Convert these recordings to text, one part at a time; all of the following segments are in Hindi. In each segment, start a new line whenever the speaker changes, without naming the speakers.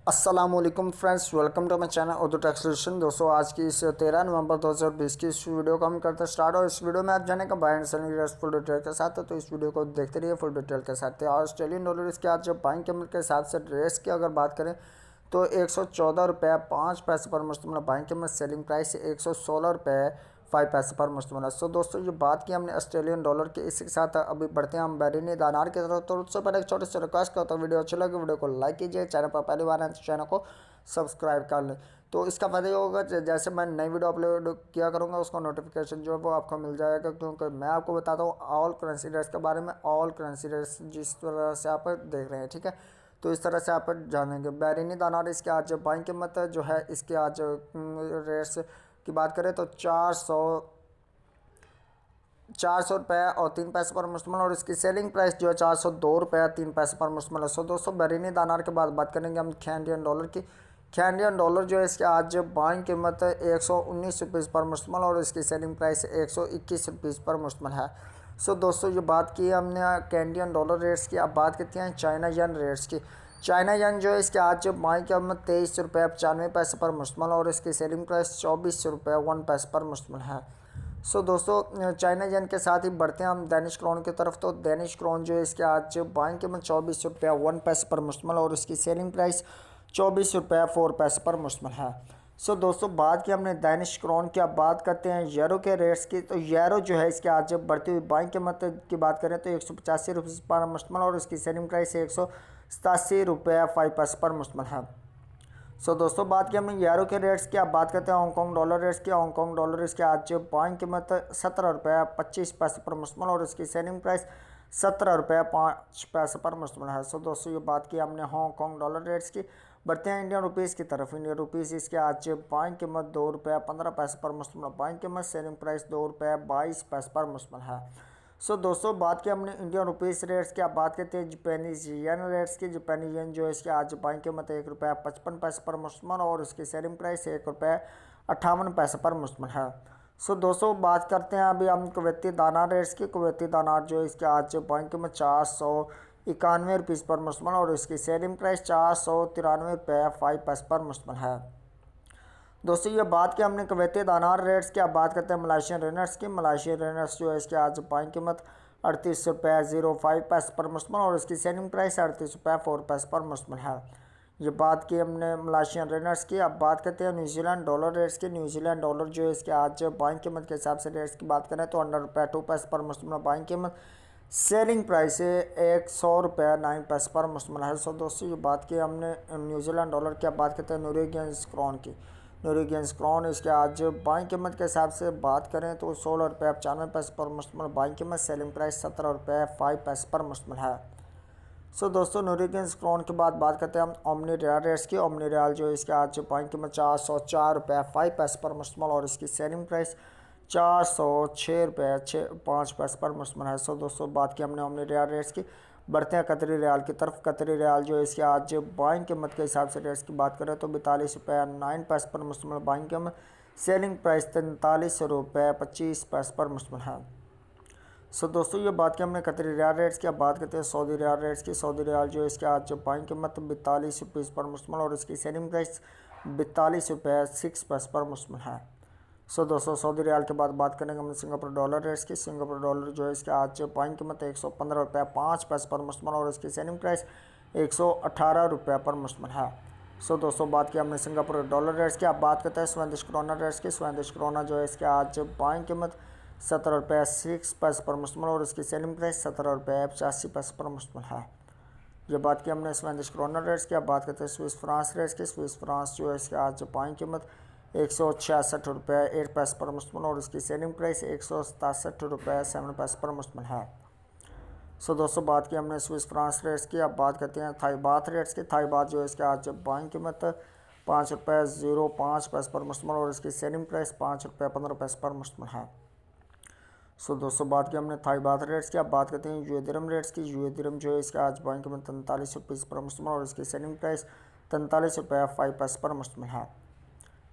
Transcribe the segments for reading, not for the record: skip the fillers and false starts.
अस्सलामुअलैकुम friends, welcome to my channel Urdu tech solution. दोस्तों, आज की इस 13 नवंबर 2020 की इस वीडियो को हम करते हैं स्टार्ट। और इस वीडियो में आप जानेगा बाइंग सेलिंग फुल डिटेल के साथ है, तो इस वीडियो को देखते रहिए फुल डिटेल के साथ। और ऑस्ट्रेलियन डॉलर इसके आज जब बाइंग कीमत के हिसाब से रेट्स की अगर बात करें तो 114 रुपये 5 पैसे पर मुश्तमिल बाइंग कीमत, सेलिंग प्राइस 116 रुपये 5 पैसे पर मुश्तमिल है। सो दोस्तों, ये बात की हमने ऑस्ट्रेलियन डॉलर की, इसी के साथ अभी बढ़ते हैं हम behrini दिनार की तरफ। तो उससे पहले एक छोटी सी रिक्वेस्ट करता हूँ, वीडियो अच्छी लगे वीडियो को लाइक कीजिए, चैनल पर पहली बार है तो चैनल को सब्सक्राइब कर लें। तो इसका फायदा ये होगा जैसे मैं नई वीडियो अपलोड किया करूँगा उसका नोटिफिकेशन जो है वो आपको मिल जाएगा, क्योंकि मैं आपको बताता हूँ ऑल करेंसी रेट्स के बारे में, ऑल करेंसी रेट्स जिस तरह से आप देख रहे हैं, ठीक है। तो इस तरह से आप जानेंगे behrini दिनार इसके आज बाइंग कीमत जो है, इसके आज रेट्स की बात करें तो 400 रुपये और 3 पैसे पर मुश्तमिल, और इसकी सेलिंग प्राइस जो है 402 रुपये 3 पैसे पर मुश्तमिल है। सो दोस्तों, behrini दिनार के बाद बात करेंगे हम कैनेडियन डॉलर की। कैनेडियन डॉलर जो है इसके आज बाइंग कीमत 119 रुपीज़ पर मुश्तमिल, और इसकी सेलिंग प्राइस 121 रुपीज़ पर मुश्तमिल है। सो दोस्तों, ये बात की हमने कैनेडियन डॉलर रेट्स की। अब बात करते हैं चाइना यन रेट्स की। चाइना यन जो है इसके आज बाइंग कीमत 23 रुपये 95 पैसे पर मुश्तमिल, और इसकी सेलिंग प्राइस 24 रुपये 1 पैसे पर मुश्तमिल है। सो दोस्तों, चाइना यन के साथ ही बढ़ते हैं हम डेनिश क्रोन की तरफ। तो डेनिश क्रोन जो है इसके आज बाइंग कीमत 24 रुपये 1 पैसे पर मुश्तमिल, और इसकी सेलिंग प्राइस 24 रुपये 4 पैसे पर मुश्तमिल है। सो दोस्तों, बात की हमने डेनिश क्रोन की। अब बात करते हैं यूरो के रेट्स की। तो यूरो जो है इसके आज बढ़ती हुई बाइंग कीमत की बात करें तो 185 रुपये पर मुश्तमिल, और इसकी सेलिंग प्राइस 187 रुपये 5 पैसे पर मुश्तमिल है। सो दोस्तों, बात की हमने यूरो के रेट्स की। अब बात करते हैं हांगकॉन्ग डॉलर रेट्स की। हांगकॉन्ग डॉलर इसके आज बाइंग कीमत 17 रुपये 25 पैसे पर मुश्तमिल, और इसकी सेलिंग प्राइस 17 रुपये 5 पैसे पर मुश्तमिल है। सो दोस्तों, ये बात की हमने हांगकॉन्ग डॉलर रेट्स की। बढ़ते हैं इंडियन रुपीज़ की तरफ। इंडियन रुपीज़ इसके आज बाइंग कीमत 2 रुपये 15 पैसे पर मुश्तमिल, बाइंग कीमत, सेलिंग प्राइस 2 रुपये 22 पैसे पर मुश्तमिल है। सो दोस्तों, बात की हमने इंडियन रुपीज़ रेट्स की। अब बात करते हैं जापानीज येन रेट्स की। जापानी येन जो है इसके आज बाइंग कीमत 1 रुपये 55 पैसे पर मुश्तमिल, और इसकी सेलिंग प्राइस 1 रुपये 58 पैसे पर मुश्तमिल है। सो दोस्तों, बात करते हैं अभी हम कुवैती दिनार रेट्स की। कुवैती दिनार जो है इसके आज बाइंग कीमत 491 रुपीज़ पर मुश्तमिल, और इसकी सेलिंग प्राइस 493 रुपये 5 पैसे पर मुश्तमिल है। दोस्तों, ये बात की हमने कुवैती दिनार रेट्स की। अब बात करते हैं मलेशियन रिनर्स की। मलेशियन रिनर्स जो है इसके आज बाइंग कीमत 38 रुपये 05 पैसे पर मुश्तमिल, और इसकी सेलिंग प्राइस 38 रुपये 4 पैसे पर मुश्तमिल है। ये बात की हमने मलेशियन रिनर्स की। अब बात करते हैं न्यूजीलैंड डॉलर रेट्स की। न्यूजीलैंड डॉलर जो है इसके आज बाइंग कीमत के हिसाब से रेट्स की बात करें तो 100 रुपये 2 पैसे पर मुश्तमिल बाइंग कीमत, सेलिंग प्राइस 100 रुपये 9 पैसे पर मुश्तमिल है। सो दोस्तों, ये बात की हमने न्यूजीलैंड डॉलर की। अब बात करते हैं नोरेगियंस क्रोन की। नोरेगियंस क्रोन इसके आज बाइंग कीमत के हिसाब से बात करें तो 16 रुपये 95 पैसे पर मुश्तमिल बाइंग कीमत, सेलिंग प्राइस 17 रुपये 5 पैसे पर मुश्तमिल है। सो दोस्तों, नोरेगियंस क्रोन के बाद बात करते हैं हम ओमनी रियाल रेट्स की। ओमनी रियाल जो है इसके आज बाइंग कीमत 404 रुपये 5 पैसे पर मुश्तमिल, और इसकी सेलिंग प्राइस 406 रुपये 5 पैसे पर मुश्तमिल है। सो दोस्तों, बात की हमने ओमनी रियाल रेट्स की। बढ़ते हैं कतरी रियाल की तरफ। कतरी रियाल जो है इसके आज बाइंग कीमत के हिसाब से रेट्स की बात करें तो 42 रुपये 9 पैसे पर मुश्तमिल बाइंग कीमत, सेलिंग प्राइस 43 रुपये 25 पैसे पर मुश्तमिल है। सो दोस्तों, ये बात की हमने कतरी रियाल रेट्स की। अब बात करते हैं सऊदी रियाल रेट्स की। सऊदी रियाल जो है इसके आज बाइंग कीमत 42 रुपीज़ पर मुश्तमिल, और इसकी सेलिंग प्राइस 42 रुपये 6 पैसे पर मुश्तमिल है। सो दोस्तों, सऊदी रियाल के बाद बात करेंगे हम सिंगापुर डॉलर रेट्स की। सिंगापुर डॉलर जो है इसके आज बाइंग कीमत 115 रुपये 5 पैसे पर मुश्तमिल, और इसकी सेलिंग प्राइस 118 रुपये पर मुश्तमिल है। सो दोस्तों, बात की हमने सिंगापुर डॉलर रेट्स की। अब बात करते हैं स्वेदिश क्रोना रेट्स की। स्वेदिश क्रोना जो है इसके आज बाइंग कीमत 17 रुपये 6 पैसे पर मुश्तमिल, और इसकी सेलिंग प्राइस 17 रुपये 85 पैसे पर मुश्तमिल है। ये बात की हमने स्वेदिश क्रोना रेट्स की। अब बात करते हैं स्विस फ्रांस रेट्स की। स्विस फ्रांस जो है इसके आज बाइंग कीमत 166 रुपये 8 पैसे पर मुश्तमिल, और इसकी सेलिंग प्राइस 167 रुपये 7 पैसे पर मुश्तमिल है। सो दोस्तों, बात की हमने स्विस फ्रांस रेट्स की। अब बात करते हैं थाई बात रेट्स की। थाई बात जो है इसके आज बाइंग कीमत 5 रुपये 05 पैसे पर मुश्तमिल, और इसकी सेलिंग प्राइस 5 रुपये 15 पैसे पर मुश्तमिल है। सो दोस्तों, बात की हमने थाई बात रेट्स की। अब बात करते हैं यूए दिरहम रेट्स की। यूए दिरहम जो है इसके आज बाइंग कीमत 43 रुपीज़ पर मुश्तमिल, और इसकी सेलिंग प्राइस 43 रुपये 5 पैसे पर मुश्तमिल है।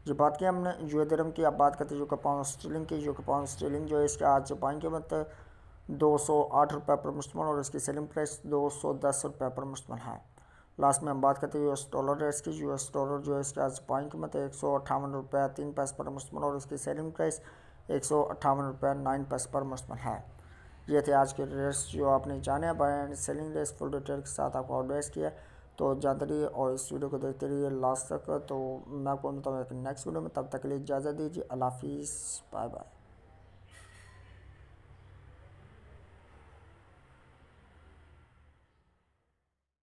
ये बात की हमने यूए दिरहम की। अब बात करते हैं यूके पाउंड स्टीलिंग की। यूके पाउंड स्टीलिंग जो है इसके आज बाइंग कीमत 208 रुपये पर मुश्तमिल, और इसकी सेलिंग प्राइस 210 रुपये पर मुश्तमिल है। लास्ट में हम बात करते हैं यूएस डॉलर रेट्स की। यूएस डॉलर जो है इसकी आज बाइंग कीमत है 158 रुपये 3 पैसे पर मुश्तमल और इसकी सेलिंग प्राइस 158 रुपये 9 पैसे पर मुश्तमल है। ये थे आज के रेट्स जो आपने जाने, buy and selling rates full detail के साथ आपको एड्रेस किया। तो जानते रहिए और इस वीडियो को देखते रहिए लास्ट तक। तो मैं आपको मिलता हूँ नेक्स्ट वीडियो में, तब तक के लिए इजाज़त दीजिए। अल्लाह हाफिज़, बाय बाय।